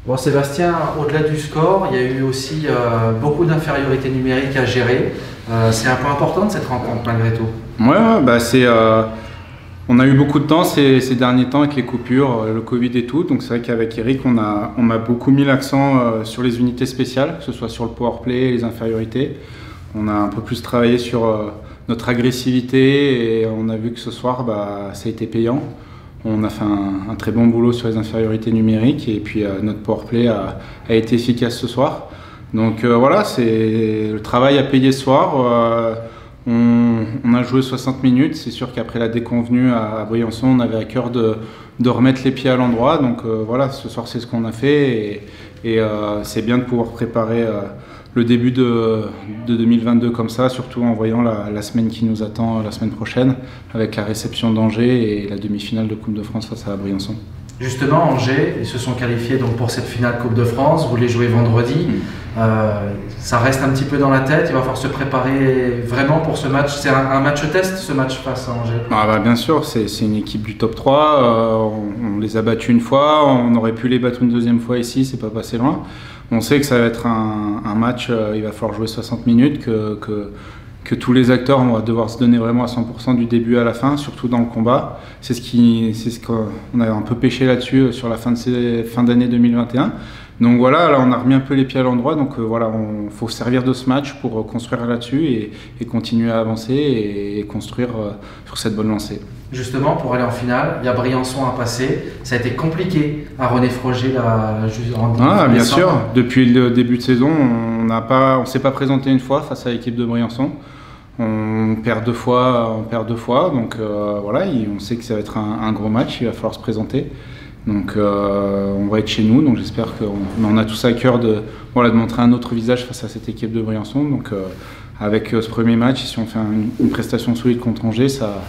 Bon, Sébastien, au-delà du score, il y a eu aussi beaucoup d'infériorité numérique à gérer. C'est un point important de cette rencontre malgré tout. Ouais, bah on a eu beaucoup de temps ces derniers temps avec les coupures, le Covid et tout. Donc c'est vrai qu'avec Eric, on a beaucoup mis l'accent sur les unités spéciales, que ce soit sur le powerplay, les infériorités. On a un peu plus travaillé sur notre agressivité et on a vu que ce soir, ça a été payant. On a fait un très bon boulot sur les infériorités numériques et puis notre powerplay a été efficace ce soir. Donc voilà, le travail a payé ce soir. On a joué 60 minutes. C'est sûr qu'après la déconvenue à Briançon, on avait à cœur de remettre les pieds à l'endroit. Donc voilà, ce soir c'est ce qu'on a fait et c'est bien de pouvoir préparer le début de 2022 comme ça, surtout en voyant la semaine qui nous attend la semaine prochaine avec la réception d'Angers et la demi-finale de Coupe de France face à Briançon. Justement, Angers, ils se sont qualifiés donc pour cette finale Coupe de France. Vous les jouez vendredi. Ça reste un petit peu dans la tête. Il va falloir se préparer vraiment pour ce match. C'est un match test, ce match face à Angers. Bien sûr, c'est une équipe du top 3. On les a battus une fois. On aurait pu les battre une deuxième fois ici. C'est pas passé loin. On sait que ça va être un match. Il va falloir jouer 60 minutes. Que tous les acteurs vont devoir se donner vraiment à 100% du début à la fin, surtout dans le combat. C'est ce qu'on a un peu pêché là-dessus sur la fin d'année 2021. Donc voilà, là on a remis un peu les pieds à l'endroit. Donc voilà, faut servir de ce match pour construire là-dessus et continuer à avancer et construire sur cette bonne lancée. Justement, pour aller en finale, il y a Briançon à passer. Ça a été compliqué à René Froger bien sûr, depuis le début de saison, on s'est pas présenté une fois face à l'équipe de Briançon. On perd deux fois, donc voilà, on sait que ça va être un gros match, il va falloir se présenter. Donc on va être chez nous, donc j'espère qu'on a tous à cœur de montrer un autre visage face à cette équipe de Briançon. Donc avec ce premier match, si on fait une prestation solide contre Angers, ça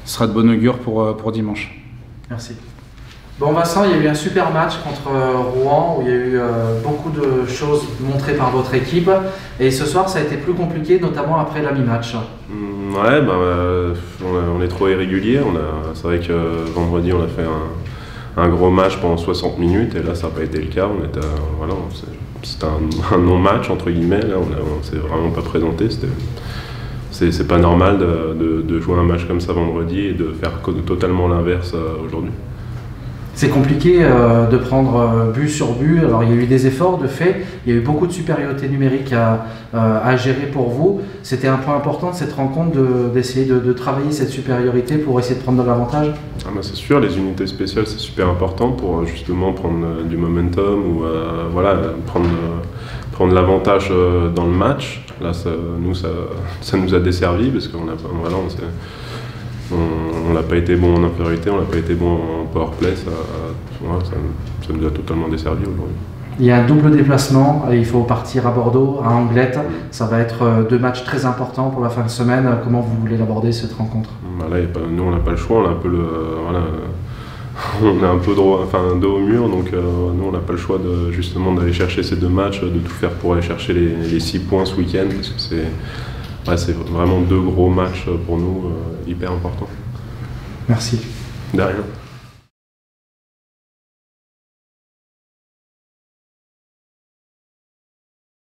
sera de bon augure pour dimanche. Merci. Bon Vincent, il y a eu un super match contre Rouen où il y a eu beaucoup de choses montrées par votre équipe et ce soir ça a été plus compliqué, notamment après la mi-match. Ouais, on est trop irrégulier. C'est vrai que vendredi on a fait un gros match pendant 60 minutes et là ça n'a pas été le cas. C'était un non-match entre guillemets. Là on s'est vraiment pas présenté. C'est pas normal de jouer un match comme ça vendredi et de faire totalement l'inverse aujourd'hui. C'est compliqué de prendre but sur but. Alors il y a eu des efforts de fait, il y a eu beaucoup de supériorité numérique à gérer pour vous. C'était un point important de cette rencontre d'essayer de travailler cette supériorité pour essayer de prendre de l'avantage. C'est sûr, les unités spéciales c'est super important pour justement prendre du momentum ou prendre l'avantage dans le match. Là ça nous a desservi parce qu'on n'a pas été bon en infériorité, on n'a pas été bon en powerplay, ça nous a totalement desservi aujourd'hui. Il y a un double déplacement, il faut partir à Bordeaux, à Anglet. Ça va être deux matchs très importants pour la fin de semaine. Comment vous voulez l'aborder cette rencontre? Nous on n'a pas le choix, on a un peu on est un peu dos au mur, donc nous on n'a pas le choix justement d'aller chercher ces deux matchs, de tout faire pour aller chercher les 6 points ce week-end, parce que c'est vraiment deux gros matchs pour nous hyper importants. Merci. De rien.